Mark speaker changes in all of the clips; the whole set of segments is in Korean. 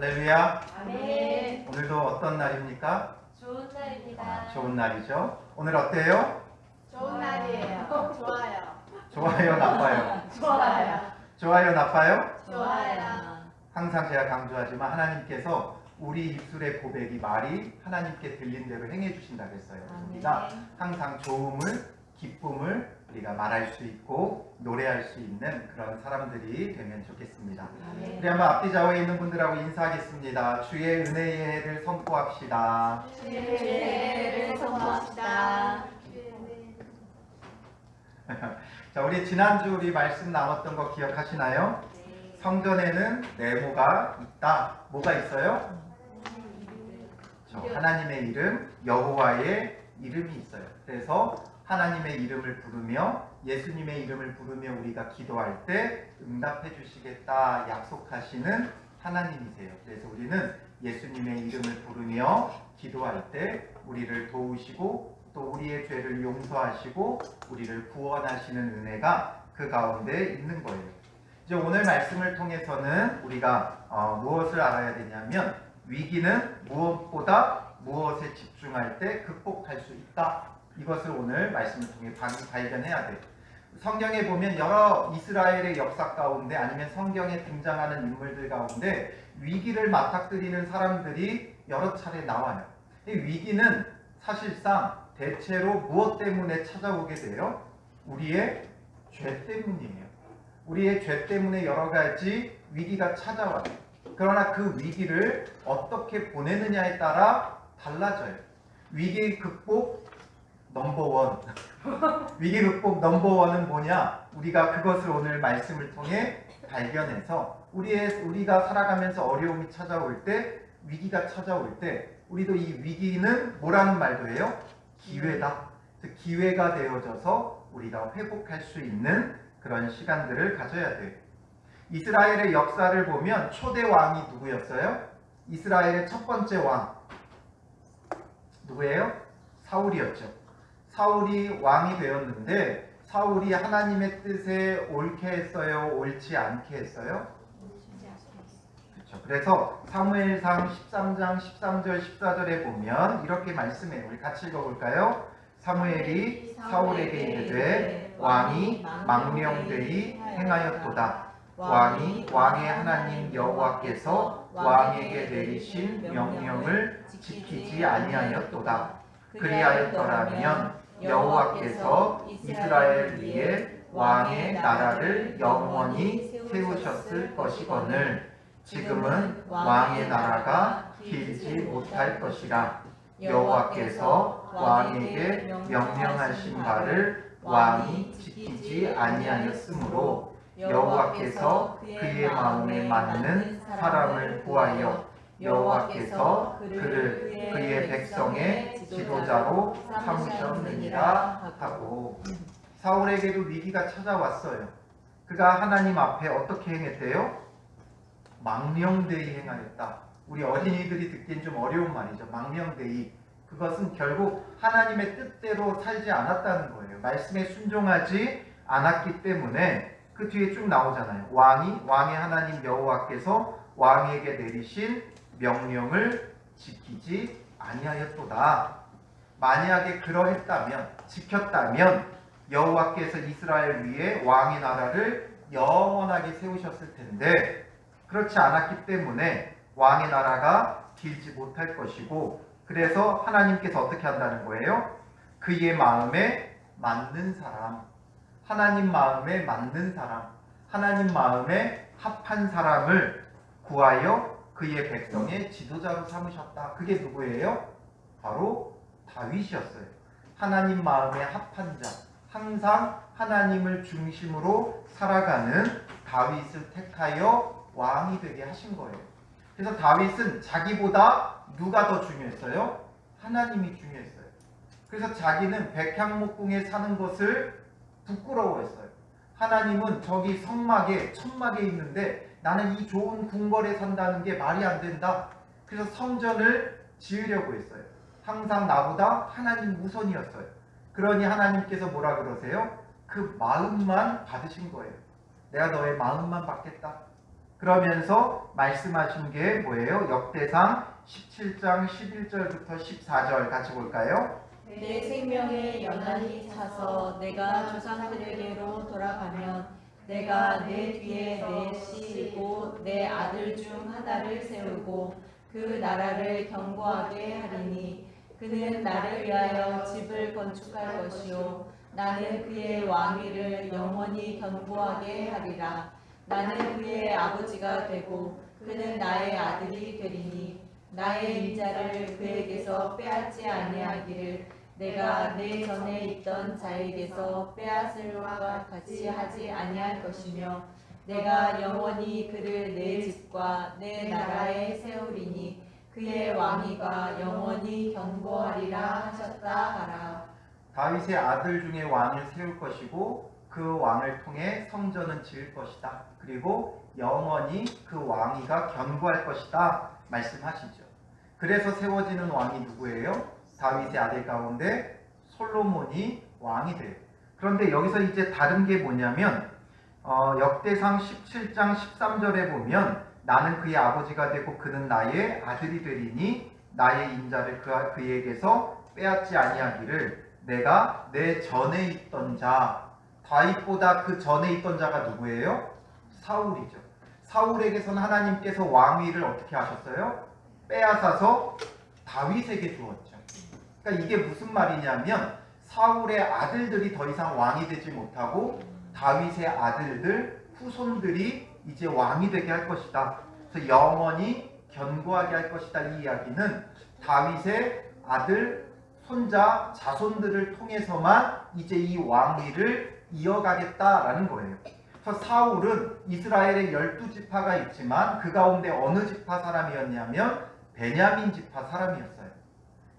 Speaker 1: 할렐루야.
Speaker 2: 아멘.
Speaker 1: 오늘도 어떤 날입니까?
Speaker 2: 좋은 날입니다.
Speaker 1: 좋은 날이죠. 오늘 어때요?
Speaker 2: 좋은 날이에요. 좋아요.
Speaker 1: 좋아요, 나빠요?
Speaker 2: 좋아요.
Speaker 1: 좋아요, 나빠요?
Speaker 2: 좋아요.
Speaker 1: 항상 제가 강조하지만 하나님께서 우리 입술의 고백이 말이 하나님께 들린 대로 행해 주신다고 했어요. 우리가 항상 좋음을, 기쁨을 우리가 말할 수 있고 노래할 수 있는 그런 사람들이 되면 좋겠습니다. 우리 한번 앞뒤 좌우에 있는 분들하고 인사하겠습니다. 주의 은혜의 해를 선포합시다.
Speaker 2: 주의 은혜를 선포합시다.
Speaker 1: 자, 우리 지난주 우리 말씀 나눴던 거 기억하시나요? 성전에는 네모가 있다. 뭐가 있어요? 하나님의 이름, 여호와의 이름이 있어요. 그래서 하나님의 이름을 부르며 예수님의 이름을 부르며 우리가 기도할 때 응답해 주시겠다 약속하시는 하나님이세요. 그래서 우리는 예수님의 이름을 부르며 기도할 때 우리를 도우시고 또 우리의 죄를 용서하시고 우리를 구원하시는 은혜가 그 가운데 있는 거예요. 이제 오늘 말씀을 통해서는 우리가 무엇을 알아야 되냐면 위기는 무엇보다 무엇에 집중할 때 극복할 수 있다. 이것을 오늘 말씀을 통해 발견해야 돼요. 성경에 보면 여러 이스라엘의 역사 가운데 아니면 성경에 등장하는 인물들 가운데 위기를 맞닥뜨리는 사람들이 여러 차례 나와요. 이 위기는 사실상 대체로 무엇 때문에 찾아오게 돼요? 우리의 죄 때문이에요. 우리의 죄 때문에 여러 가지 위기가 찾아와요. 그러나 그 위기를 어떻게 보내느냐에 따라 달라져요. 위기 극복 넘버원. 위기 극복 넘버원은 뭐냐? 우리가 그것을 오늘 말씀을 통해 발견해서 우리가 살아가면서 어려움이 찾아올 때, 위기가 찾아올 때 우리도 이 위기는 뭐라는 말도 해요? 기회다. 기회가 되어져서 우리가 회복할 수 있는 그런 시간들을 가져야 돼요. 이스라엘의 역사를 보면 초대 왕이 누구였어요? 이스라엘의 첫 번째 왕 누구예요? 사울이었죠. 사울이 왕이 되었는데 사울이 하나님의 뜻에 옳게 했어요? 옳지 않게 했어요? 그렇죠. 그래서 사무엘상 13장 13절 14절에 보면 이렇게 말씀해요. 우리 같이 읽어볼까요? 사무엘이 사울에게 이르되 왕이 망령되이 행하였도다. 왕이 왕의 하나님 여호와께서 왕에게 내리신 명령을 지키지 아니하였도다. 그리하였더라면 여호와께서 이스라엘 위에 왕의 나라를 영원히 세우셨을 것이거늘 지금은 왕의 나라가 길지 못할 것이라. 여호와께서 왕에게 명령하신 바를 왕이 지키지 아니하였으므로 여호와께서 그의 마음에 맞는 사람을 구하여 여호와께서 그를 그의 백성의 지도자로 삼으셨느니라 하고. 사울에게도 위기가 찾아왔어요. 그가 하나님 앞에 어떻게 행했대요? 망령되이 행하였다. 우리 어린이들이 듣기엔 좀 어려운 말이죠. 망령되이. 그것은 결국 하나님의 뜻대로 살지 않았다는 거예요. 말씀에 순종하지 않았기 때문에 그 뒤에 쭉 나오잖아요. 왕의 하나님 여호와께서 왕에게 내리신 명령을 지키지 아니하였도다. 만약에 그러했다면, 지켰다면 여호와께서 이스라엘 위에 왕의 나라를 영원하게 세우셨을 텐데 그렇지 않았기 때문에 왕의 나라가 길지 못할 것이고, 그래서 하나님께서 어떻게 한다는 거예요? 그의 마음에 맞는 사람, 하나님 마음에 맞는 사람, 하나님 마음에 합한 사람을 구하여 그의 백성의 지도자로 삼으셨다. 그게 누구예요? 바로 다윗이었어요. 하나님 마음에 합한 자, 항상 하나님을 중심으로 살아가는 다윗을 택하여 왕이 되게 하신 거예요. 그래서 다윗은 자기보다 누가 더 중요했어요? 하나님이 중요했어요. 그래서 자기는 백향목궁에 사는 것을 부끄러워했어요. 하나님은 저기 성막에 천막에 있는데 나는 이 좋은 궁궐에 산다는 게 말이 안 된다. 그래서 성전을 지으려고 했어요. 항상 나보다 하나님 우선이었어요. 그러니 하나님께서 뭐라 그러세요? 그 마음만 받으신 거예요. 내가 너의 마음만 받겠다. 그러면서 말씀하신 게 뭐예요? 역대상 17장 11절부터 14절 같이 볼까요?
Speaker 2: 내 생명에 연한이 차서 내가 조상들에게로 돌아가면 내가 내 뒤에 내 씨이고 내 아들 중 하나를 세우고 그 나라를 견고하게 하리니 그는 나를 위하여 집을 건축할 것이요 나는 그의 왕위를 영원히 견고하게 하리라. 나는 그의 아버지가 되고 그는 나의 아들이 되리니 나의 인자를 그에게서 빼앗지 아니하기를 내가 내 전에 있던 자에게서 빼앗을과 같이 하지 아니할 것이며 내가 영원히 그를 내 집과 내 나라에 세우리니 그의 왕위가 영원히 견고하리라 하셨다 하라.
Speaker 1: 다윗의 아들 중에 왕을 세울 것이고 그 왕을 통해 성전은 지을 것이다. 그리고 영원히 그 왕위가 견고할 것이다 말씀하시죠. 그래서 세워지는 왕이 누구예요? 다윗의 아들 가운데 솔로몬이 왕이 돼요. 그런데 여기서 이제 다른 게 뭐냐면 역대상 17장 13절에 보면 나는 그의 아버지가 되고 그는 나의 아들이 되리니 나의 인자를 그에게서 빼앗지 아니하기를 내가 내 전에 있던 자, 다윗보다 그 전에 있던 자가 누구예요? 사울이죠. 사울에게서는 하나님께서 왕위를 어떻게 하셨어요? 빼앗아서 다윗에게 주었죠. 그러니까 이게 무슨 말이냐면 사울의 아들들이 더 이상 왕이 되지 못하고 다윗의 아들들, 후손들이 이제 왕이 되게 할 것이다. 그래서 영원히 견고하게 할 것이다. 이 이야기는 다윗의 아들, 손자, 자손들을 통해서만 이제 이 왕위를 이어가겠다라는 거예요. 그래서 사울은 이스라엘의 12지파가 있지만 그 가운데 어느 지파 사람이었냐면 베냐민 지파 사람이었어요.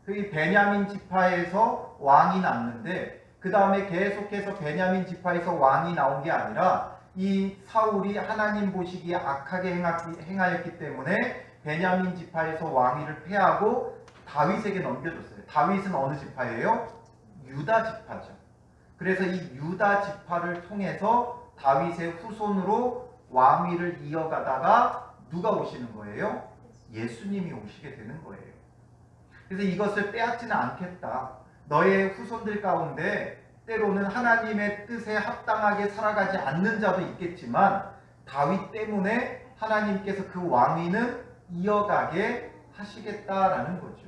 Speaker 1: 그 베냐민 지파에서 왕이 났는데 그 다음에 계속해서 베냐민 지파에서 왕이 나온 게 아니라 이 사울이 하나님 보시기에 악하게 행하였기 때문에 베냐민 지파에서 왕위를 패하고 다윗에게 넘겨줬어요. 다윗은 어느 지파예요? 유다 지파죠. 그래서 이 유다 지파를 통해서 다윗의 후손으로 왕위를 이어가다가 누가 오시는 거예요? 예수님이 오시게 되는 거예요. 그래서 이것을 빼앗지는 않겠다. 너의 후손들 가운데 때로는 하나님의 뜻에 합당하게 살아가지 않는 자도 있겠지만 다윗 때문에 하나님께서 그 왕위는 이어가게 하시겠다라는 거죠.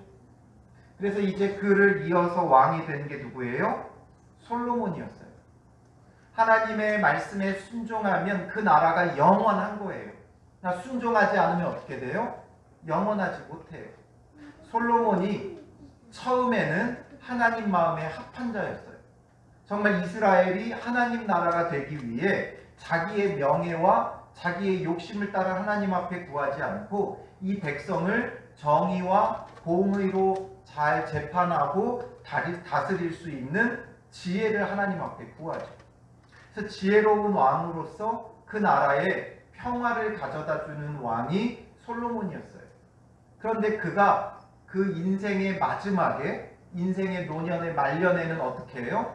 Speaker 1: 그래서 이제 그를 이어서 왕이 된 게 누구예요? 솔로몬이었어요. 하나님의 말씀에 순종하면 그 나라가 영원한 거예요. 순종하지 않으면 어떻게 돼요? 영원하지 못해요. 솔로몬이 처음에는 하나님 마음에 합한 자였어요. 정말 이스라엘이 하나님 나라가 되기 위해 자기의 명예와 자기의 욕심을 따라 하나님 앞에 구하지 않고 이 백성을 정의와 공의로 잘 재판하고 다스릴 수 있는 지혜를 하나님 앞에 구하죠. 그래서 지혜로운 왕으로서 그 나라에 평화를 가져다주는 왕이 솔로몬이었어요. 그런데 그가 그 인생의 마지막에 인생의 노년의 말년에는 어떻게 해요?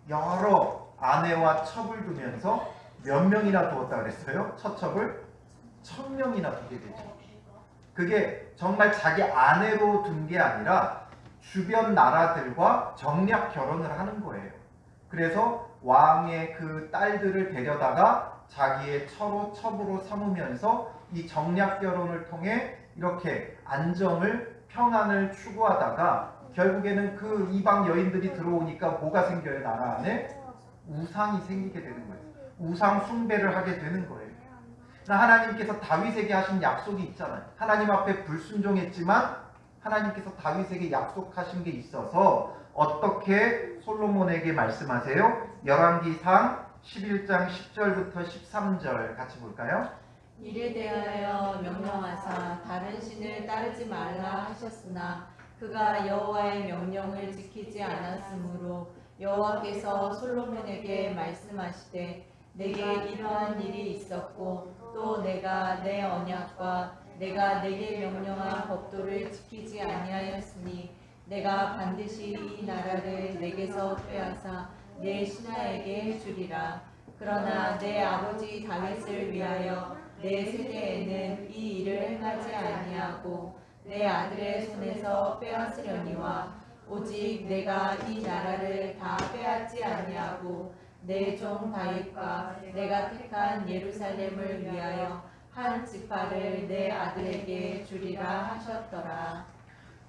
Speaker 1: 여러 아내와 첩을 두면서 몇 명이나 두었다 그랬어요? 첫 첩을 1000명이나 두게 되죠. 그게 정말 자기 아내로 둔 게 아니라 주변 나라들과 정략 결혼을 하는 거예요. 그래서 왕의 그 딸들을 데려다가 자기의 첩으로 삼으면서 이 정략 결혼을 통해 이렇게 안정을 평안을 추구하다가 결국에는 그 이방 여인들이 들어오니까 뭐가 생겨요? 나라 안에 우상이 생기게 되는 거예요. 우상 숭배를 하게 되는 거예요. 하나님께서 다윗에게 하신 약속이 있잖아요. 하나님 앞에 불순종했지만 하나님께서 다윗에게 약속하신 게 있어서 어떻게 솔로몬에게 말씀하세요? 열왕기상 11장 10절부터 13절 같이 볼까요?
Speaker 2: 이를 대하여 명령하사 다른 신을 따르지 말라 하셨으나 그가 여호와의 명령을 지키지 않았으므로 여호와께서 솔로몬에게 말씀하시되 내게 이러한 일이 있었고 또 내가 내 언약과 내가 내게 명령한 법도를 지키지 아니하였으니 내가 반드시 이 나라를 내게서 빼앗아 내 신하에게 주리라. 그러나 내 아버지 다윗을 위하여 내 세대에는 이 일을 행하지 아니하고 내 아들의 손에서 빼앗으려니와 오직 내가 이 나라를 다 빼앗지 아니하고 내 종 다윗과 내가 택한 예루살렘을 위하여 한 지파를 내 아들에게 주리라 하셨더라.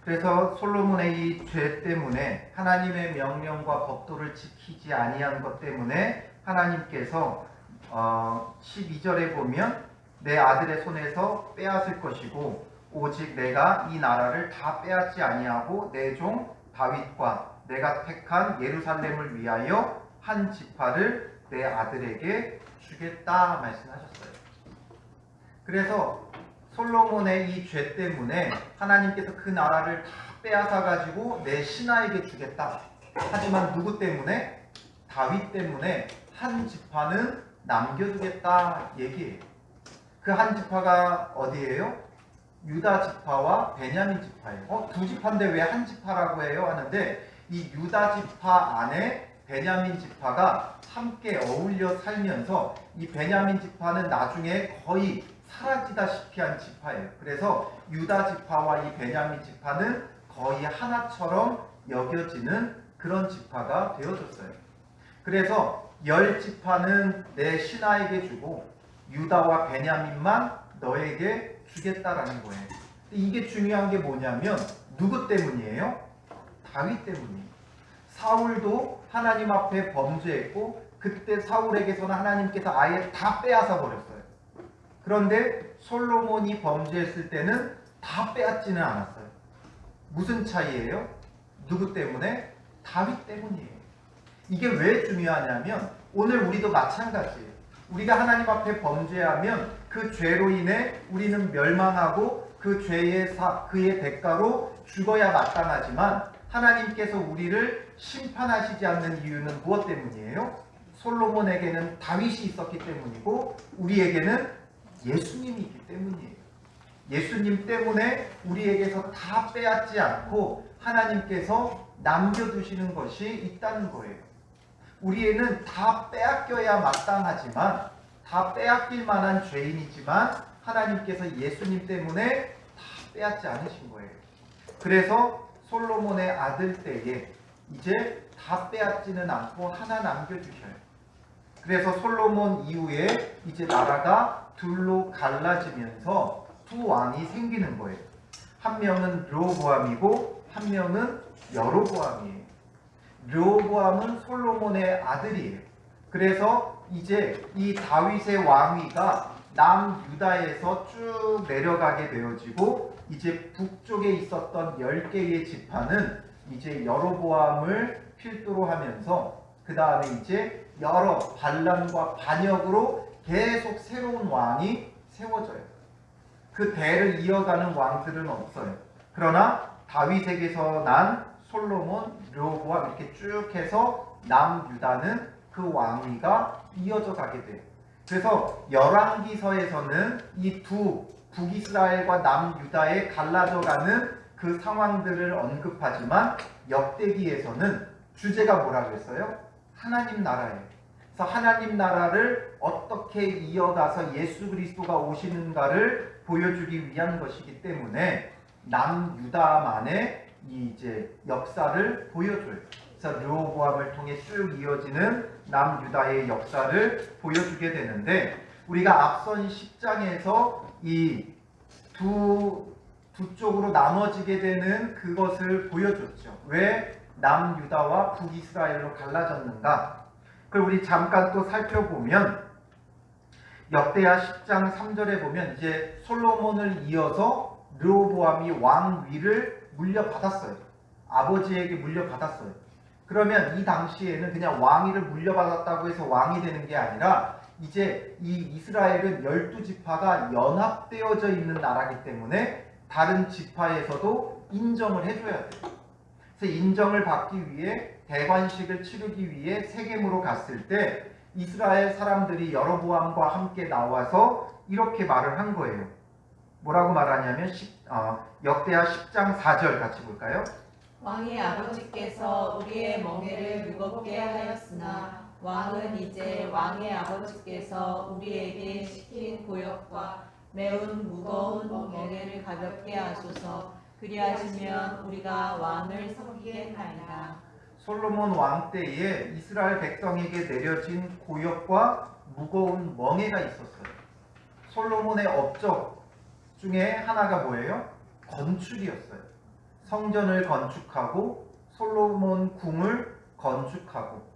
Speaker 1: 그래서 솔로몬의 이 죄 때문에 하나님의 명령과 법도를 지키지 아니한 것 때문에 하나님께서 12절에 보면 내 아들의 손에서 빼앗을 것이고 오직 내가 이 나라를 다 빼앗지 아니하고 내 종 다윗과 내가 택한 예루살렘을 위하여 한 지파를 내 아들에게 주겠다 말씀하셨어요. 그래서 솔로몬의 이 죄 때문에 하나님께서 그 나라를 다 빼앗아 가지고 내 신하에게 주겠다. 하지만 누구 때문에? 다윗 때문에 한 지파는 남겨두겠다 얘기예요. 그 한 지파가 어디예요? 유다 지파와 베냐민 지파예요. 두 지파인데 왜 한 지파라고 해요? 하는데 이 유다 지파 안에 베냐민 지파가 함께 어울려 살면서 이 베냐민 지파는 나중에 거의 사라지다시피 한 지파예요. 그래서 유다 지파와 이 베냐민 지파는 거의 하나처럼 여겨지는 그런 지파가 되어졌어요. 그래서 10지파는 내 신하에게 주고 유다와 베냐민만 너에게 주겠다라는 거예요. 이게 중요한 게 뭐냐면 누구 때문이에요? 다윗 때문이에요. 사울도 하나님 앞에 범죄했고 그때 사울에게서는 하나님께서 아예 다 빼앗아 버렸어요. 그런데 솔로몬이 범죄했을 때는 다 빼앗지는 않았어요. 무슨 차이예요? 누구 때문에? 다윗 때문이에요. 이게 왜 중요하냐면 오늘 우리도 마찬가지예요. 우리가 하나님 앞에 범죄하면 그 죄로 인해 우리는 멸망하고 그 죄의 그의 대가로 죽어야 마땅하지만 하나님께서 우리를 심판하시지 않는 이유는 무엇 때문이에요? 솔로몬에게는 다윗이 있었기 때문이고 우리에게는 예수님이 있기 때문이에요. 예수님 때문에 우리에게서 다 빼앗지 않고 하나님께서 남겨두시는 것이 있다는 거예요. 우리에는 다 빼앗겨야 마땅하지만 다 빼앗길 만한 죄인이지만 하나님께서 예수님 때문에 다 빼앗지 않으신 거예요. 그래서 솔로몬의 아들 때에 이제 다 빼앗지는 않고 하나 남겨주셔요. 그래서 솔로몬 이후에 이제 나라가 둘로 갈라지면서 두 왕이 생기는 거예요. 한 명은 르호보암이고 한 명은 여로보암이에요. 르호보암은 솔로몬의 아들이에요. 그래서 이제 이 다윗의 왕위가 남유다에서 쭉 내려가게 되어지고 이제 북쪽에 있었던 10개의 지파는 이제 여로보암을 필두로 하면서 그 다음에 이제 여러 반란과 반역으로 계속 새로운 왕이 세워져요. 그 대를 이어가는 왕들은 없어요. 그러나 다윗에게서 난 솔로몬, 르호보암 이렇게 쭉 해서 남유다는 그 왕위가 이어져 가게 돼요. 그래서 열왕기서에서는 이 두 북이스라엘과 남유다에 갈라져가는 그 상황들을 언급하지만 역대기에서는 주제가 뭐라고 했어요? 하나님 나라예요. 그래서 하나님 나라를 어떻게 이어가서 예수 그리스도가 오시는가를 보여주기 위한 것이기 때문에 남유다만의 이제 역사를 보여줘요. 그래서 르호보암을 통해 쭉 이어지는 남유다의 역사를 보여주게 되는데 우리가 앞선 10장에서 이 두 쪽으로 나눠지게 되는 그것을 보여줬죠. 왜 남유다와 북이스라엘로 갈라졌는가? 그걸 우리 잠깐 또 살펴보면 역대하 10장 3절에 보면 이제 솔로몬을 이어서 르호보암이 왕위를 물려받았어요. 아버지에게 물려받았어요. 그러면 이 당시에는 그냥 왕위를 물려받았다고 해서 왕이 되는 게 아니라 이제 이 이스라엘은 12지파가 연합되어져 있는 나라이기 때문에 다른 지파에서도 인정을 해줘야 돼요. 그래서 인정을 받기 위해 대관식을 치르기 위해 세겜으로 갔을 때 이스라엘 사람들이 여로보암과 함께 나와서 이렇게 말을 한 거예요. 뭐라고 말하냐면 역대하 10장 4절 같이 볼까요?
Speaker 2: 왕의 아버지께서 우리의 멍에를 무겁게 하였으나 왕은 이제 왕의 아버지께서 우리에게 시킨 고역과 매운 무거운 멍에를 가볍게 하소서. 그리하시면 우리가 왕을 섬기겠나이다.
Speaker 1: 솔로몬 왕 때에 이스라엘 백성에게 내려진 고역과 무거운 멍에가 있었어요. 솔로몬의 업적 중에 하나가 뭐예요? 건축이었어요. 성전을 건축하고 솔로몬 궁을 건축하고,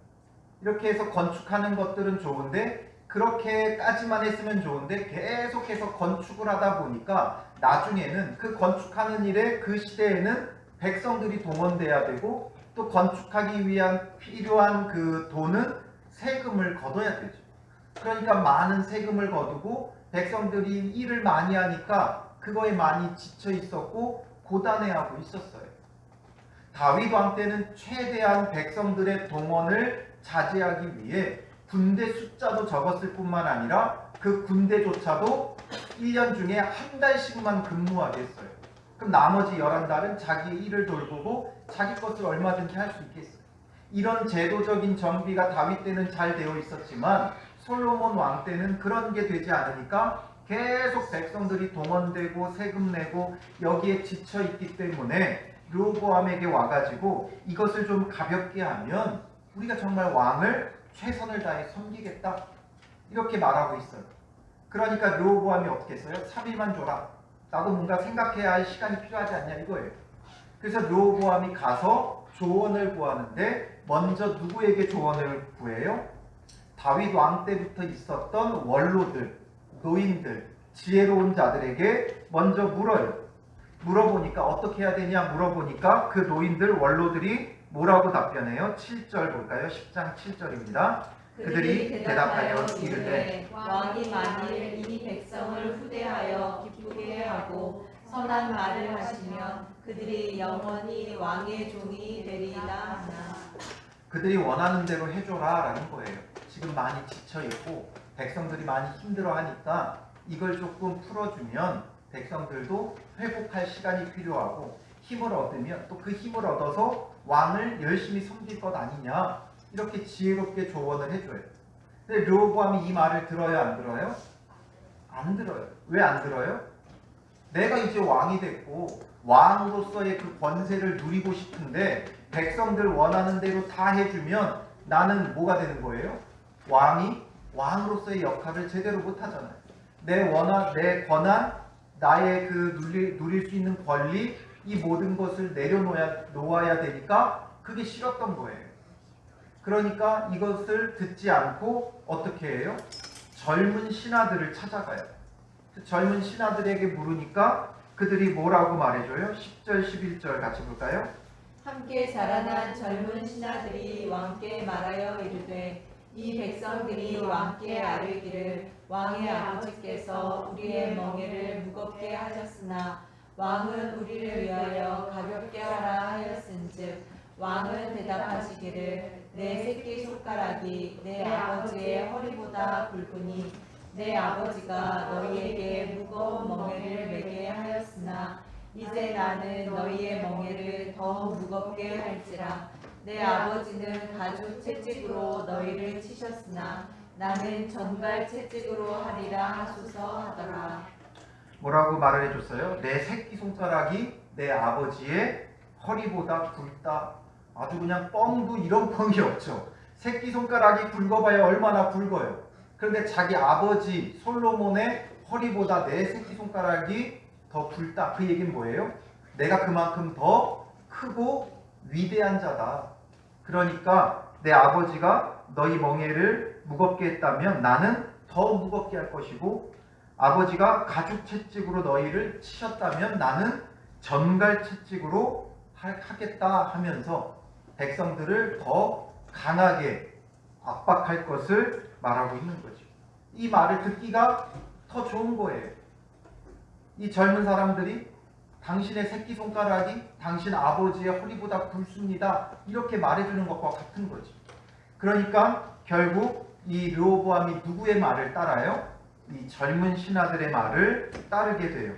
Speaker 1: 이렇게 해서 건축하는 것들은 좋은데, 그렇게까지만 했으면 좋은데 계속해서 건축을 하다 보니까 나중에는 그 건축하는 일에 그 시대에는 백성들이 동원돼야 되고, 또 건축하기 위한 필요한 그 돈은 세금을 거둬야 되죠. 그러니까 많은 세금을 거두고 백성들이 일을 많이 하니까 그거에 많이 지쳐 있었고 고단해하고 있었어요. 다윗 왕 때는 최대한 백성들의 동원을 자제하기 위해 군대 숫자도 적었을 뿐만 아니라 그 군대조차도 1년 중에 한 달씩만 근무하게 했어요. 그럼 나머지 11달은 자기 일을 돌보고 자기 것을 얼마든지 할 수 있겠어요. 이런 제도적인 정비가 다윗 때는 잘 되어 있었지만 솔로몬 왕 때는 그런 게 되지 않으니까 계속 백성들이 동원되고 세금 내고 여기에 지쳐 있기 때문에 르호보암에게 와가지고 이것을 좀 가볍게 하면 우리가 정말 왕을 최선을 다해 섬기겠다, 이렇게 말하고 있어요. 그러니까 르호보암이 어떻게 했어요? 3일만 줘라. 나도 뭔가 생각해야 할 시간이 필요하지 않냐 이거예요. 그래서 르호보암이 가서 조언을 구하는데 먼저 누구에게 조언을 구해요? 다윗 왕 때부터 있었던 원로들, 노인들, 지혜로운 자들에게 먼저 물어요. 물어보니까 어떻게 해야 되냐 물어보니까 그 노인들, 원로들이 뭐라고 답변해요? 7절 볼까요? 10장 7절입니다. 그들이 대답하여 이르되
Speaker 2: 왕이 만일 이 백성을 후대하여 기쁘게 하고 선한 말을 하시면 그들이 영원히 왕의 종이 되리라 하나.
Speaker 1: 그들이 원하는 대로 해줘라 라는 거예요. 지금 많이 지쳐있고 백성들이 많이 힘들어하니까 이걸 조금 풀어주면 백성들도 회복할 시간이 필요하고 힘을 얻으면 또 그 힘을 얻어서 왕을 열심히 섬길 것 아니냐, 이렇게 지혜롭게 조언을 해줘요. 근데 르호보암이 이 말을 들어요, 안 들어요? 안 들어요. 왜 안 들어요? 내가 이제 왕이 됐고 왕으로서의 그 권세를 누리고 싶은데 백성들 원하는 대로 다 해주면 나는 뭐가 되는 거예요? 왕이 왕으로서의 역할을 제대로 못하잖아요. 내 권한, 나의 그 누릴 수 있는 권리, 이 모든 것을 내려놓아야 되니까 그게 싫었던 거예요. 그러니까 이것을 듣지 않고 어떻게 해요? 젊은 신하들을 찾아가요. 젊은 신하들에게 물으니까 그들이 뭐라고 말해줘요? 10절 11절 같이 볼까요?
Speaker 2: 함께 자라난 젊은 신하들이 왕께 말하여 이르되 이 백성들이 왕께 아뢰기를 왕의 아버지께서 우리의 멍에를 무겁게 하셨으나 왕은 우리를 위하여 가볍게 하라 하였은즉 왕은 대답하시기를 내 새끼손가락이 내 아버지의 허리보다 굵으니 내 아버지가 너희에게 무거운 멍에를 매게 하였으나 이제 나는 너희의 멍에를 더 무겁게 할지라. 내 아버지는 가죽 채찍으로 너희를 치셨으나 나는 전갈 채찍으로 하리라 하소서 하더라.
Speaker 1: 뭐라고 말을 해줬어요? 내 새끼손가락이 내 아버지의 허리보다 굵다. 아주 그냥 뻥도 이런 뻥이 없죠. 새끼손가락이 굵어봐야 얼마나 굵어요. 그런데 자기 아버지 솔로몬의 허리보다 내 새끼손가락이 더 굵다. 그 얘기는 뭐예요? 내가 그만큼 더 크고 위대한 자다. 그러니까 내 아버지가 너희 멍에를 무겁게 했다면 나는 더 무겁게 할 것이고, 아버지가 가죽 채찍으로 너희를 치셨다면 나는 전갈 채찍으로 하겠다 하면서 백성들을 더 강하게 압박할 것을 말하고 있는 거죠. 이 말을 듣기가 더 좋은 거예요. 이 젊은 사람들이 당신의 새끼손가락이 당신 아버지의 허리보다 굵습니다, 이렇게 말해주는 것과 같은 거죠. 그러니까 결국 이 르호보암이 누구의 말을 따라요? 이 젊은 신하들의 말을 따르게 돼요.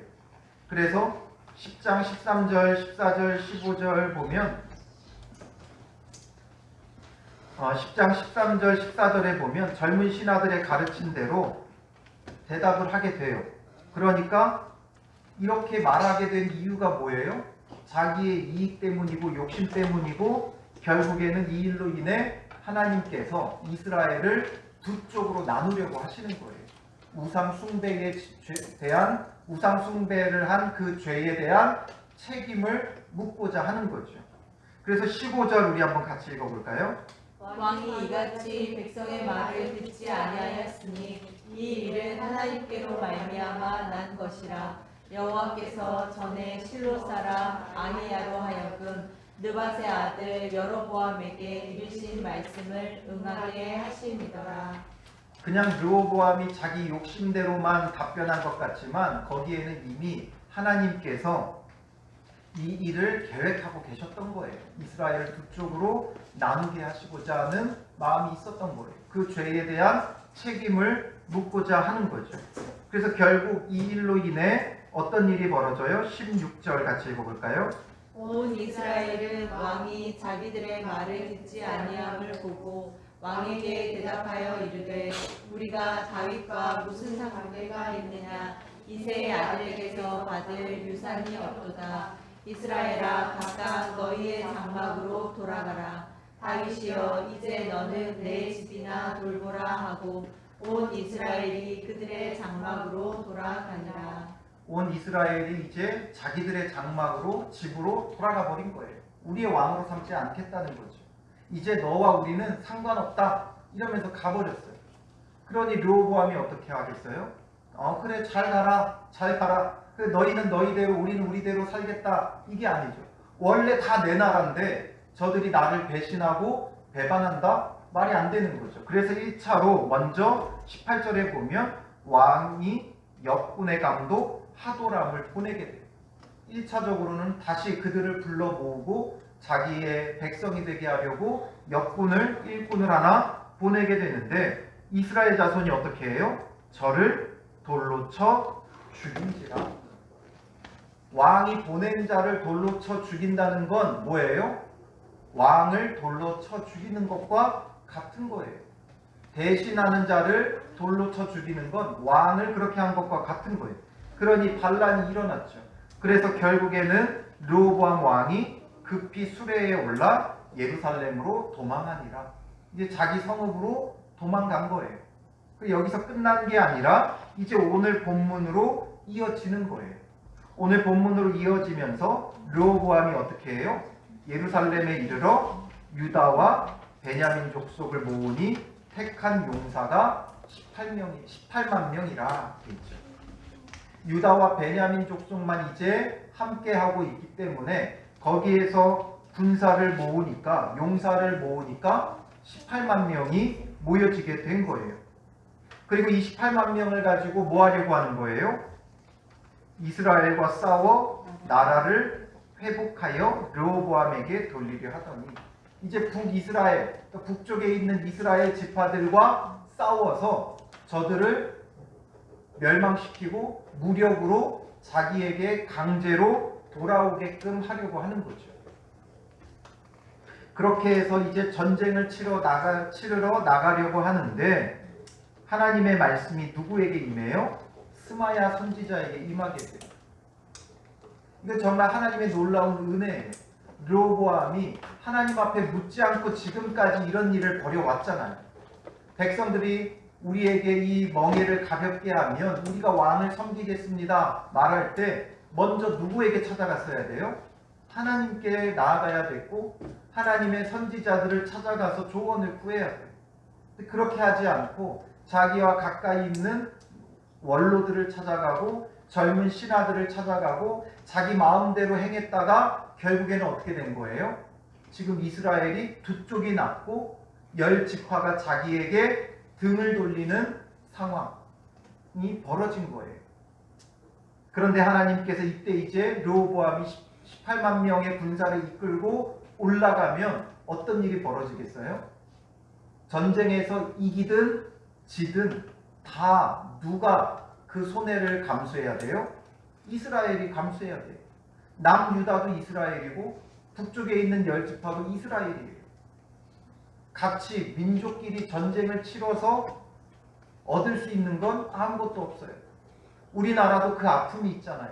Speaker 1: 그래서 10장 13절, 14절, 15절 보면 10장 13절 14절에 보면 젊은 신하들의 가르친 대로 대답을 하게 돼요. 그러니까 이렇게 말하게 된 이유가 뭐예요? 자기의 이익 때문이고 욕심 때문이고 결국에는 이 일로 인해 하나님께서 이스라엘을 두 쪽으로 나누려고 하시는 거예요. 우상 숭배에 대한 우상 숭배를 한 그 죄에 대한 책임을 묻고자 하는 거죠. 그래서 15절 우리 한번 같이 읽어볼까요?
Speaker 2: 왕이 이같이 백성의 말을 듣지 아니하였으니 이 일은 하나님께로 말미암아 난 것이라. 여호와께서 전에 실로 사람 아히야로 하여금 느밧의 아들 여로보암에게 이르신 말씀을 응하게 하심이더라.
Speaker 1: 그냥 르호보암이 자기 욕심대로만 답변한 것 같지만 거기에는 이미 하나님께서 이 일을 계획하고 계셨던 거예요. 이스라엘을 두 쪽으로 나누게 하시고자 하는 마음이 있었던 거예요. 그 죄에 대한 책임을 묻고자 하는 거죠. 그래서 결국 이 일로 인해 어떤 일이 벌어져요? 16절 같이 읽어볼까요?
Speaker 2: 온 이스라엘은 왕이 자기들의 말을 듣지 아니함을 보고 왕에게 대답하여 이르되 우리가 다윗과 무슨 상관계가 있느냐. 이새의 아들에게서 받을 유산이 없도다. 이스라엘아 각각 너희의 장막으로 돌아가라. 다윗이여 이제 너는 내 집이나 돌보라 하고 온 이스라엘이 그들의 장막으로 돌아가니라.
Speaker 1: 온 이스라엘이 이제 자기들의 장막으로 집으로 돌아가 버린 거예요. 우리의 왕으로 삼지 않겠다는 거죠. 이제 너와 우리는 상관없다 이러면서 가버렸어요. 그러니 르호보암이 어떻게 하겠어요? 그래 잘 가라 잘 가라. 그래, 너희는 너희대로 우리는 우리대로 살겠다 이게 아니죠. 원래 다 내 나라인데 저들이 나를 배신하고 배반한다? 말이 안 되는 거죠. 그래서 1차로 먼저 18절에 보면 왕이 역군의 감독 하도람을 보내게 돼요. 1차적으로는 다시 그들을 불러 모으고 자기의 백성이 되게 하려고 역군을 일꾼을 하나 보내게 되는데 이스라엘 자손이 어떻게 해요? 저를 돌로 쳐 죽인지라. 왕이 보낸 자를 돌로 쳐 죽인다는 건 뭐예요? 왕을 돌로 쳐 죽이는 것과 같은 거예요. 대신하는 자를 돌로 쳐 죽이는 건 왕을 그렇게 한 것과 같은 거예요. 그러니 반란이 일어났죠. 그래서 결국에는 르호보암 왕이 급히 수레에 올라 예루살렘으로 도망하니라. 이제 자기 성읍으로 도망간 거예요. 여기서 끝난 게 아니라 이제 오늘 본문으로 이어지는 거예요. 오늘 본문으로 이어지면서 르호보암이 어떻게 해요? 예루살렘에 이르러 유다와 베냐민 족속을 모으니 택한 용사가 18만 명이라 되어 있죠. 유다와 베냐민 족속만 이제 함께 하고 있기 때문에 거기에서 군사를 모으니까 용사를 모으니까 18만 명이 모여지게 된 거예요. 그리고 이 18만 명을 가지고 뭐 하려고 하는 거예요? 이스라엘과 싸워 나라를 회복하여 르호보암에게 돌리려 하더니 이제 북이스라엘, 북쪽에 있는 이스라엘 지파들과 싸워서 저들을 멸망시키고 무력으로 자기에게 강제로 돌아오게끔 하려고 하는 거죠. 그렇게 해서 이제 전쟁을 치르러 나가려고 하는데 하나님의 말씀이 누구에게 임해요? 스마야 선지자에게 임하게 돼요. 이건 정말 하나님의 놀라운 은혜예요. 르호보암이 하나님 앞에 묻지 않고 지금까지 이런 일을 벌여왔잖아요. 백성들이 우리에게 이 멍에를 가볍게 하면 우리가 왕을 섬기겠습니다 말할 때 먼저 누구에게 찾아갔어야 돼요? 하나님께 나아가야 됐고 하나님의 선지자들을 찾아가서 조언을 구해야 돼요. 그렇게 하지 않고 자기와 가까이 있는 원로들을 찾아가고 젊은 신하들을 찾아가고 자기 마음대로 행했다가 결국에는 어떻게 된 거예요? 지금 이스라엘이 두 쪽이 났고 열 지파가 자기에게 등을 돌리는 상황이 벌어진 거예요. 그런데 하나님께서 이때 이제 르호보암이 18만 명의 군사를 이끌고 올라가면 어떤 일이 벌어지겠어요? 전쟁에서 이기든 지든 다 누가 그 손해를 감수해야 돼요? 이스라엘이 감수해야 돼요. 남유다도 이스라엘이고 북쪽에 있는 열 지파도 이스라엘이에요. 같이 민족끼리 전쟁을 치러서 얻을 수 있는 건 아무것도 없어요. 우리나라도 그 아픔이 있잖아요.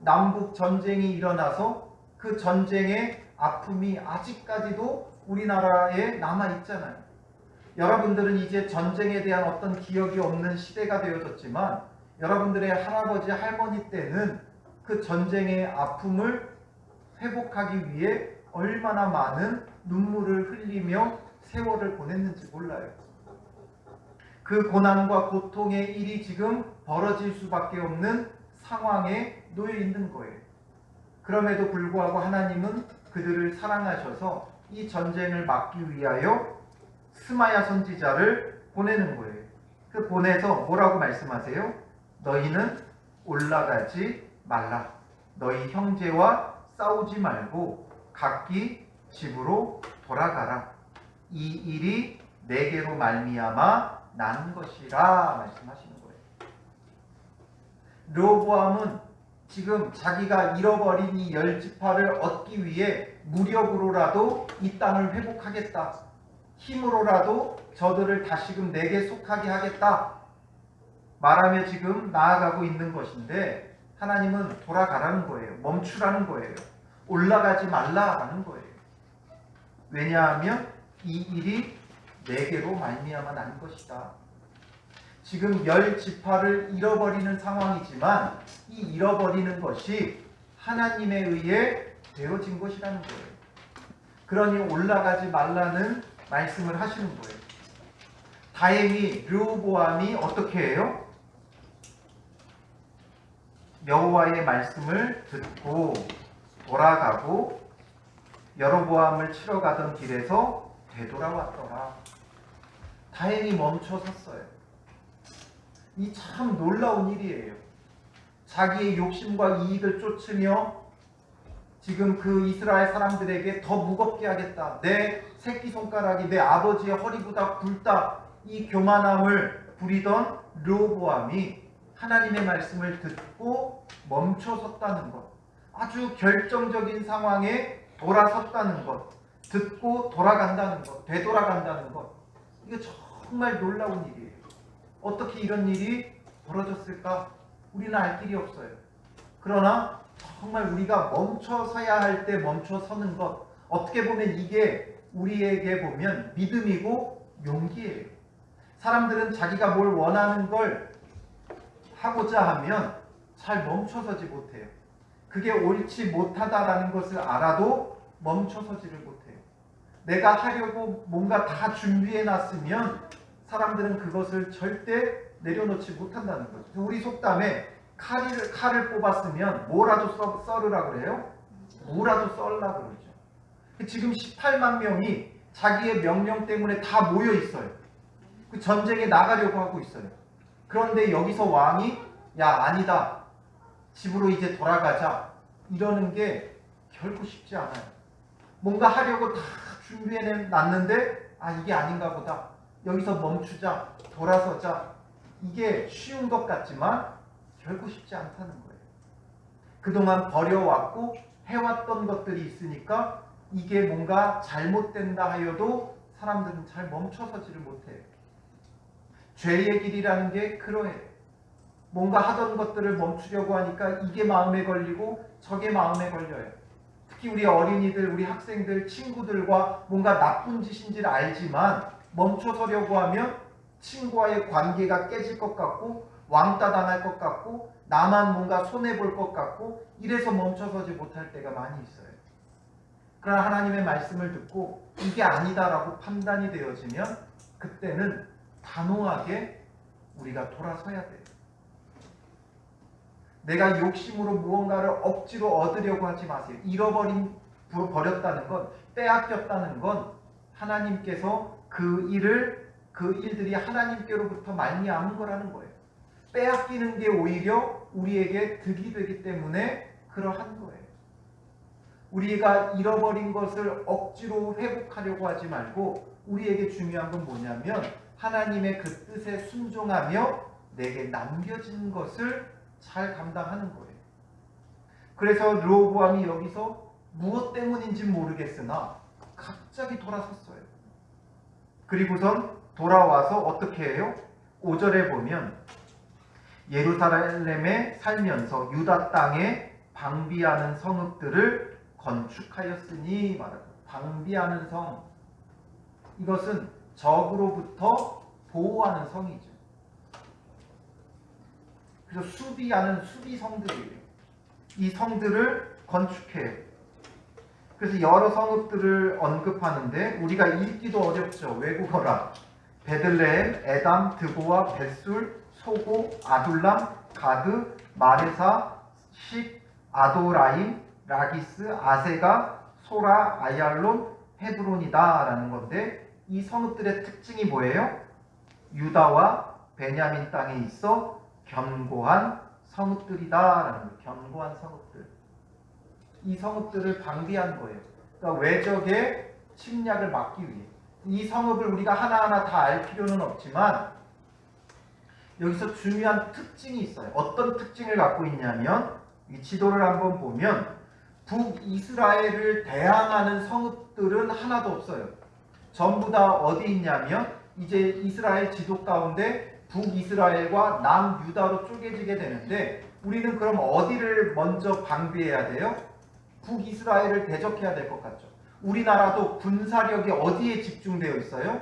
Speaker 1: 남북 전쟁이 일어나서 그 전쟁의 아픔이 아직까지도 우리나라에 남아 있잖아요. 여러분들은 이제 전쟁에 대한 어떤 기억이 없는 시대가 되어졌지만 여러분들의 할아버지 할머니 때는 그 전쟁의 아픔을 회복하기 위해 얼마나 많은 눈물을 흘리며 세월을 보냈는지 몰라요. 그 고난과 고통의 일이 지금 벌어질 수밖에 없는 상황에 놓여 있는 거예요. 그럼에도 불구하고 하나님은 그들을 사랑하셔서 이 전쟁을 막기 위하여 스마야 선지자를 보내는 거예요. 그 보내서 뭐라고 말씀하세요? 너희는 올라가지 말라. 너희 형제와 싸우지 말고 각기 집으로 돌아가라. 이 일이 내게로 말미암아 난 것이라 말씀하시는 거예요. 르호보암은 지금 자기가 잃어버린 이 10지파를 얻기 위해 무력으로라도 이 땅을 회복하겠다. 힘으로라도 저들을 다시금 내게 속하게 하겠다. 말하며 지금 나아가고 있는 것인데 하나님은 돌아가라는 거예요. 멈추라는 거예요. 올라가지 말라라는 거예요. 왜냐하면 이 일이 내게로 말미암아 난 것이다. 지금 10지파를 잃어버리는 상황이지만 이 잃어버리는 것이 하나님에 의해 되어진 것이라는 거예요. 그러니 올라가지 말라는 말씀을 하시는 거예요. 다행히 르호보암이 어떻게 해요? 여호와의 말씀을 듣고 돌아가고 여로보암을 치러 가던 길에서 되돌아왔더라. 다행히 멈춰 섰어요. 이 참 놀라운 일이에요. 자기의 욕심과 이익을 쫓으며 지금 그 이스라엘 사람들에게 더 무겁게 하겠다. 내 새끼손가락이 내 아버지의 허리보다 굵다. 이 교만함을 부리던 르호보암이 하나님의 말씀을 듣고 멈춰섰다는 것. 아주 결정적인 상황에 돌아섰다는 것. 듣고 돌아간다는 것. 되돌아간다는 것. 이게 정말 놀라운 일이에요. 어떻게 이런 일이 벌어졌을까? 우리는 알 길이 없어요. 그러나 정말 우리가 멈춰서야 할 때 멈춰서는 것, 어떻게 보면 이게 우리에게 보면 믿음이고 용기예요. 사람들은 자기가 뭘 원하는 걸 하고자 하면 잘 멈춰서지 못해요. 그게 옳지 못하다라는 것을 알아도 멈춰서지를 못해요. 내가 하려고 뭔가 다 준비해 놨으면 사람들은 그것을 절대 내려놓지 못한다는 거죠. 우리 속담에 칼을 뽑았으면 뭐라도 썰으라 그래요? 뭐라도 썰라 그러죠. 지금 18만 명이 자기의 명령 때문에 다 모여 있어요. 그 전쟁에 나가려고 하고 있어요. 그런데 여기서 왕이 야 아니다. 집으로 이제 돌아가자. 이러는 게 결코 쉽지 않아요. 뭔가 하려고 다 준비해 놨는데 아 이게 아닌가 보다. 여기서 멈추자. 돌아서자. 이게 쉬운 것 같지만 결코 쉽지 않다는 거예요. 그동안 버려왔고 해왔던 것들이 있으니까 이게 뭔가 잘못된다 하여도 사람들은 잘 멈춰서지를 못해요. 죄의 길이라는 게 그러해요. 뭔가 하던 것들을 멈추려고 하니까 이게 마음에 걸리고 저게 마음에 걸려요. 특히 우리 어린이들, 우리 학생들, 친구들과 뭔가 나쁜 짓인지를 알지만 멈춰서려고 하면 친구와의 관계가 깨질 것 같고 왕따 당할 것 같고 나만 뭔가 손해볼 것 같고 이래서 멈춰서지 못할 때가 많이 있어요. 그러나 하나님의 말씀을 듣고 이게 아니다라고 판단이 되어지면 그때는 단호하게 우리가 돌아서야 돼요. 내가 욕심으로 무언가를 억지로 얻으려고 하지 마세요. 버렸다는 건, 빼앗겼다는 건 하나님께서 그 일들이 하나님께로부터 말미암은 거라는 거예요. 빼앗기는 게 오히려 우리에게 득이 되기 때문에 그러한 거예요. 우리가 잃어버린 것을 억지로 회복하려고 하지 말고 우리에게 중요한 건 뭐냐면 하나님의 그 뜻에 순종하며 내게 남겨진 것을 잘 감당하는 거예요. 그래서 르호보암이 여기서 무엇 때문인지 모르겠으나 갑자기 돌아섰어요. 그리고선 돌아와서 어떻게 해요? 5절에 보면 예루살렘에 살면서 유다 땅에 방비하는 성읍들을 건축하였으니 말하고, 방비하는 성, 이것은 적으로부터 보호하는 성이죠. 그래서 수비하는 수비 성들이에요. 이 성들을 건축해요. 그래서 여러 성읍들을 언급하는데 우리가 읽기도 어렵죠. 외국어라. 베들레헴, 에담, 드보아, 벳술, 소고, 아둘람, 가드, 마레사, 식, 아도라임, 라기스, 아세가, 소라, 아얄론, 헤브론이다 라는 건데, 이 성읍들의 특징이 뭐예요? 유다와 베냐민 땅에 있어 견고한 성읍들이다 라는 거예요. 견고한 성읍들. 이 성읍들을 방비한 거예요. 그러니까 외적의 침략을 막기 위해. 이 성읍을 우리가 하나하나 다 알 필요는 없지만 여기서 중요한 특징이 있어요. 어떤 특징을 갖고 있냐면, 이 지도를 한번 보면 북이스라엘을 대항하는 성읍들은 하나도 없어요. 전부 다 어디 있냐면, 이제 이스라엘 지도 가운데 북이스라엘과 남유다로 쪼개지게 되는데, 우리는 그럼 어디를 먼저 방비해야 돼요? 북이스라엘을 대적해야 될 것 같죠. 우리나라도 군사력이 어디에 집중되어 있어요?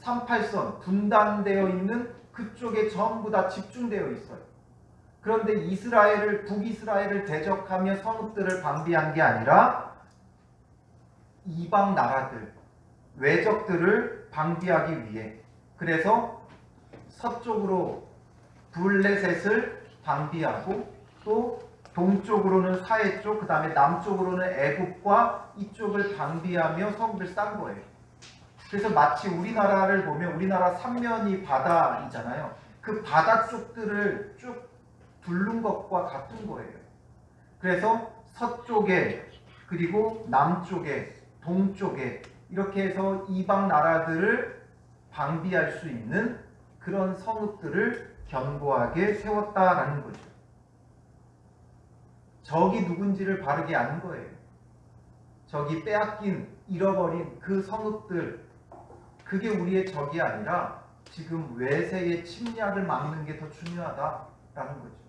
Speaker 1: 38선 분단되어 있는 그쪽에 전부 다 집중되어 있어요. 그런데 북이스라엘을 대적하며 성읍들을 방비한 게 아니라 이방 나라들, 외적들을 방비하기 위해, 그래서 서쪽으로 블레셋을 방비하고, 또 동쪽으로는 사해 쪽, 그 다음에 남쪽으로는 애굽과 이쪽을 방비하며 성읍을 쌓은 거예요. 그래서 마치 우리나라를 보면 우리나라 삼면이 바다이잖아요. 그 바다 쪽들을 쭉 둘른 것과 같은 거예요. 그래서 서쪽에, 그리고 남쪽에, 동쪽에 이렇게 해서 이방 나라들을 방비할 수 있는 그런 성읍들을 견고하게 세웠다라는 거죠. 적이 누군지를 바르게 아는 거예요. 적이 빼앗긴, 잃어버린 그 성읍들, 그게 우리의 적이 아니라 지금 외세의 침략을 막는 게 더 중요하다라는 거죠.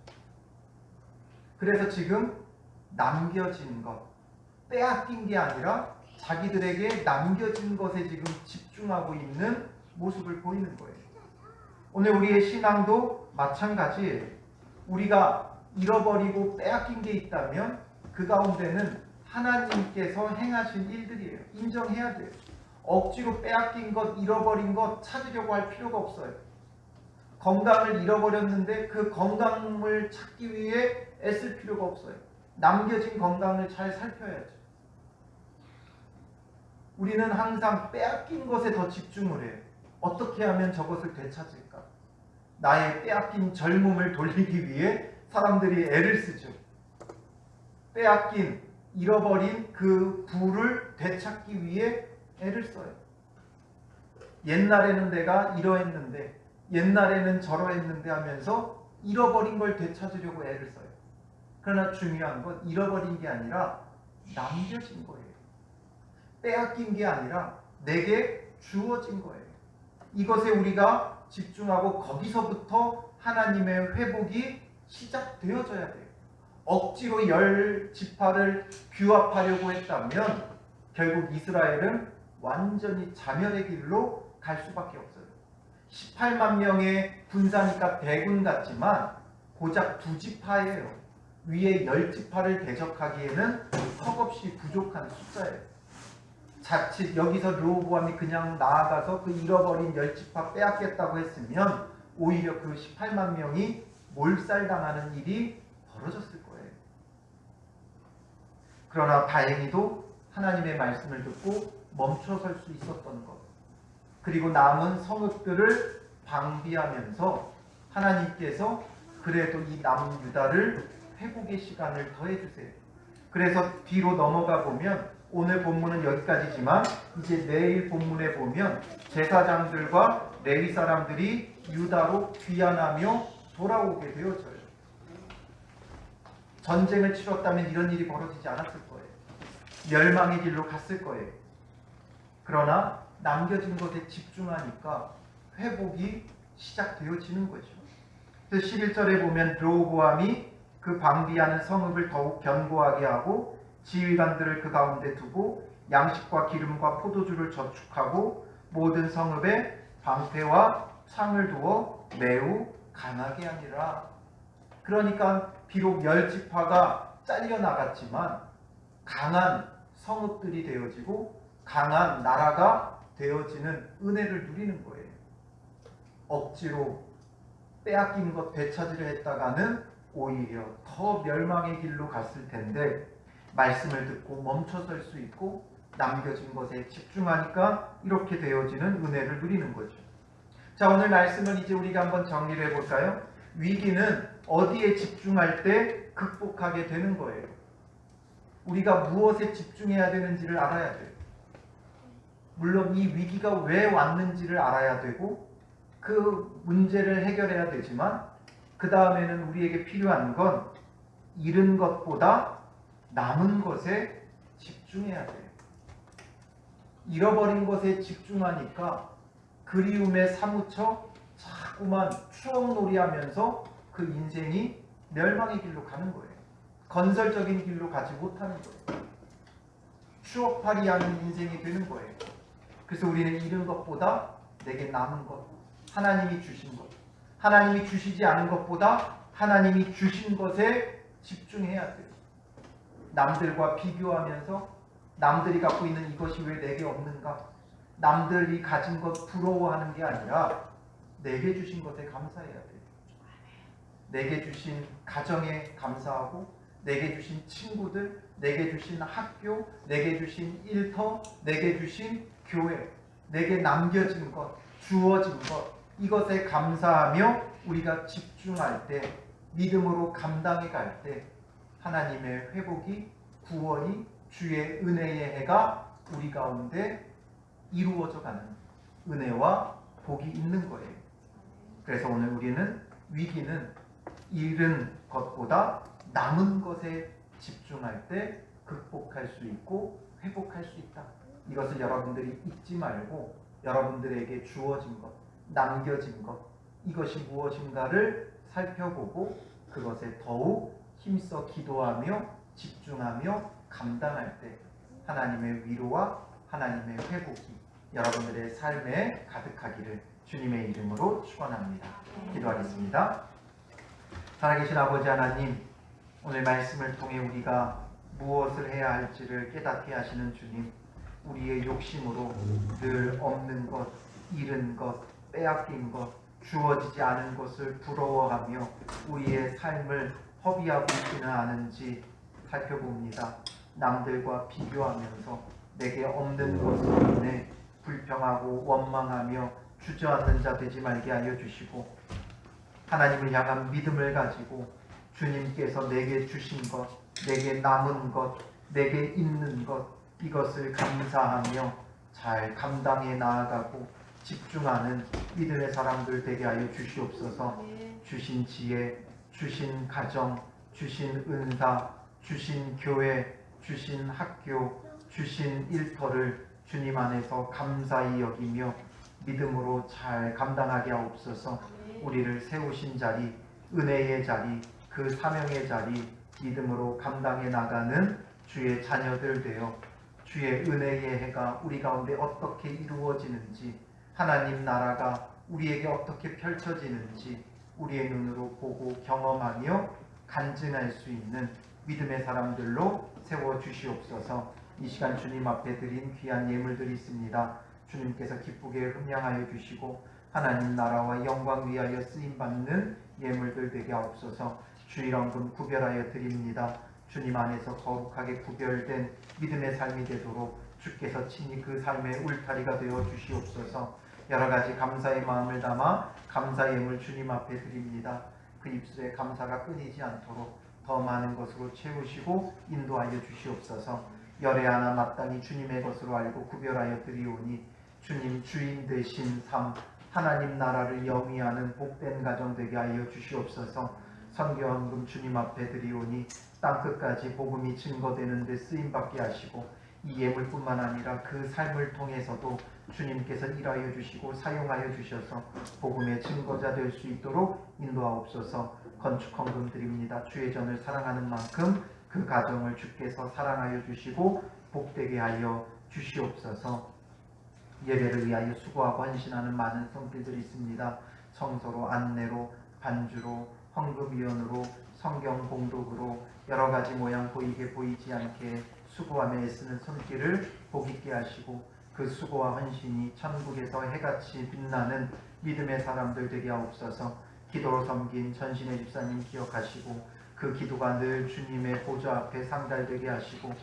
Speaker 1: 그래서 지금 남겨진 것, 빼앗긴 게 아니라 자기들에게 남겨진 것에 지금 집중하고 있는 모습을 보이는 거예요. 오늘 우리의 신앙도 마찬가지예요. 우리가 잃어버리고 빼앗긴 게 있다면 그 가운데는 하나님께서 행하신 일들이에요. 인정해야 돼요. 억지로 빼앗긴 것, 잃어버린 것 찾으려고 할 필요가 없어요. 건강을 잃어버렸는데 그 건강을 찾기 위해 애쓸 필요가 없어요. 남겨진 건강을 잘 살펴야죠. 우리는 항상 빼앗긴 것에 더 집중을 해요. 어떻게 하면 저것을 되찾을까? 나의 빼앗긴 젊음을 돌리기 위해 사람들이 애를 쓰죠. 빼앗긴, 잃어버린 그 부를 되찾기 위해 애를 써요. 옛날에는 내가 이러했는데, 옛날에는 저러했는데 하면서 잃어버린 걸 되찾으려고 애를 써요. 그러나 중요한 건 잃어버린 게 아니라 남겨진 거예요. 빼앗긴 게 아니라 내게 주어진 거예요. 이것에 우리가 집중하고 거기서부터 하나님의 회복이 시작되어져야 돼요. 억지로 10지파를 규합하려고 했다면 결국 이스라엘은 완전히 자멸의 길로 갈 수밖에 없어요. 18만 명의 군사니까 대군 같지만 고작 2지파예요. 위에 10지파를 대적하기에는 턱없이 부족한 숫자예요. 자칫 여기서 르호보암이 그냥 나아가서 그 잃어버린 10지파 빼앗겠다고 했으면 오히려 그 18만 명이 몰살당하는 일이 벌어졌을 거예요. 그러나 다행히도 하나님의 말씀을 듣고 멈춰설 수 있었던 것, 그리고 남은 성읍들을 방비하면서 하나님께서 그래도 이 남유다를 회복의 시간을 더해주세요. 그래서 뒤로 넘어가 보면 오늘 본문은 여기까지지만 이제 내일 본문에 보면 제사장들과 레위 사람들이 유다로 귀환하며 돌아오게 되어져요. 전쟁을 치렀다면 이런 일이 벌어지지 않았을 거예요. 멸망의 길로 갔을 거예요. 그러나 남겨진 것에 집중하니까 회복이 시작되어지는 거죠. 11절에 보면 르호보암이 그 방비하는 성읍을 더욱 견고하게 하고 지휘관들을 그 가운데 두고 양식과 기름과 포도주를 저축하고 모든 성읍에 방패와 창을 두어 매우 강하게 하니라. 그러니까 비록 10지파가 잘려나갔지만 강한 성읍들이 되어지고 강한 나라가 되어지는 은혜를 누리는 거예요. 억지로 빼앗긴 것 되찾으려 했다가는 오히려 더 멸망의 길로 갔을 텐데 말씀을 듣고 멈춰설 수 있고 남겨진 것에 집중하니까 이렇게 되어지는 은혜를 누리는 거죠. 자, 오늘 말씀은 이제 우리가 한번 정리를 해볼까요? 위기는 어디에 집중할 때 극복하게 되는 거예요. 우리가 무엇에 집중해야 되는지를 알아야 돼요. 물론 이 위기가 왜 왔는지를 알아야 되고 그 문제를 해결해야 되지만 그 다음에는 우리에게 필요한 건 잃은 것보다 남은 것에 집중해야 돼요. 잃어버린 것에 집중하니까 그리움에 사무쳐 자꾸만 추억놀이하면서 그 인생이 멸망의 길로 가는 거예요. 건설적인 길로 가지 못하는 거예요. 추억팔이하는 인생이 되는 거예요. 그래서 우리는 잃은 것보다 내게 남은 것, 하나님이 주신 것, 하나님이 주시지 않은 것보다 하나님이 주신 것에 집중해야 돼요. 남들과 비교하면서 남들이 갖고 있는 이것이 왜 내게 없는가, 남들이 가진 것 부러워하는 게 아니라 내게 주신 것에 감사해야 돼요. 내게 주신 가정에 감사하고 내게 주신 친구들, 내게 주신 학교, 내게 주신 일터, 내게 주신 교회, 내게 남겨진 것, 주어진 것, 이것에 감사하며 우리가 집중할 때, 믿음으로 감당해 갈 때 하나님의 회복이, 구원이, 주의 은혜의 해가 우리 가운데 이루어져 가는 은혜와 복이 있는 거예요. 그래서 오늘 우리는 위기는 잃은 것보다 남은 것에 집중할 때 극복할 수 있고 회복할 수 있다. 이것을 여러분들이 잊지 말고 여러분들에게 주어진 것, 남겨진 것, 이것이 무엇인가를 살펴보고 그것에 더욱 힘써 기도하며 집중하며 감당할 때 하나님의 위로와 하나님의 회복이 여러분들의 삶에 가득하기를 주님의 이름으로 축원합니다. 기도하겠습니다. 살아계신 아버지 하나님, 오늘 말씀을 통해 우리가 무엇을 해야 할지를 깨닫게 하시는 주님, 우리의 욕심으로 늘 없는 것, 잃은 것, 빼앗긴 것, 주어지지 않은 것을 부러워하며 우리의 삶을 허비하고 있지는 않은지 살펴봅니다. 남들과 비교하면서 내게 없는 것으로 인해 불평하고 원망하며 주저앉는 자 되지 말게 하여 주시고, 하나님을 향한 믿음을 가지고 주님께서 내게 주신 것, 내게 남은 것, 내게 있는 것, 이것을 감사하며 잘 감당해 나아가고 집중하는 믿음의 사람들 되게 하여 주시옵소서. 주신 지혜, 주신 가정, 주신 은사, 주신 교회, 주신 학교, 주신 일터를 주님 안에서 감사히 여기며 믿음으로 잘 감당하게 하옵소서. 우리를 세우신 자리, 은혜의 자리, 그 사명의 자리 믿음으로 감당해 나가는 주의 자녀들 되어 주의 은혜의 해가 우리 가운데 어떻게 이루어지는지, 하나님 나라가 우리에게 어떻게 펼쳐지는지 우리의 눈으로 보고 경험하며 간증할 수 있는 믿음의 사람들로 세워주시옵소서. 이 시간 주님 앞에 드린 귀한 예물들이 있습니다. 주님께서 기쁘게 흠양하여 주시고 하나님 나라와 영광 위하여 쓰임받는 예물들 되게 하옵소서. 주일원금 구별하여 드립니다. 주님 안에서 거룩하게 구별된 믿음의 삶이 되도록 주께서 친히 그 삶의 울타리가 되어 주시옵소서. 여러 가지 감사의 마음을 담아 감사 예물 주님 앞에 드립니다. 그 입술에 감사가 끊이지 않도록 더 많은 것으로 채우시고 인도하여 주시옵소서. 열애 하나 마땅히 주님의 것으로 알고 구별하여 드리오니 주님 주인 되신 삶, 하나님 나라를 영위하는 복된 가정 되게 하여 주시옵소서. 선교헌금 주님 앞에 드리오니 땅끝까지 복음이 증거되는 데 쓰임받게 하시고 이 예물뿐만 아니라 그 삶을 통해서도 주님께서 일하여 주시고 사용하여 주셔서 복음의 증거자 될 수 있도록 인도하옵소서. 건축 헌금 드립니다. 주의 전을 사랑하는 만큼 그 가정을 주께서 사랑하여 주시고 복되게 하여 주시옵소서. 예배를 위하여 수고하고 헌신하는 많은 손길들이 있습니다. 청소로, 안내로, 반주로, 헌금위원으로, 성경 공독으로 여러 가지 모양 보이게 보이지 않게 수고하며 애쓰는 손길을 복 있게 하시고 그 수고와 헌신이 천국에서 해같이 빛나는 믿음의 사람들 되게 하옵소서. 기도로 섬긴 전신의 집사님 기억하시고 그 기도가 늘 주님의 보좌 앞에 상달되게 하시고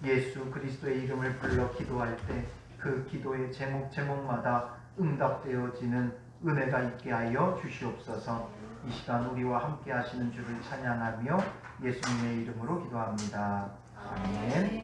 Speaker 1: 예수 그리스도의 이름을 불러 기도할 때 그 기도의 제목마다 응답되어지는 은혜가 있게 하여 주시옵소서. 이 시간 우리와 함께 하시는 주를 찬양하며 예수님의 이름으로 기도합니다. 아멘.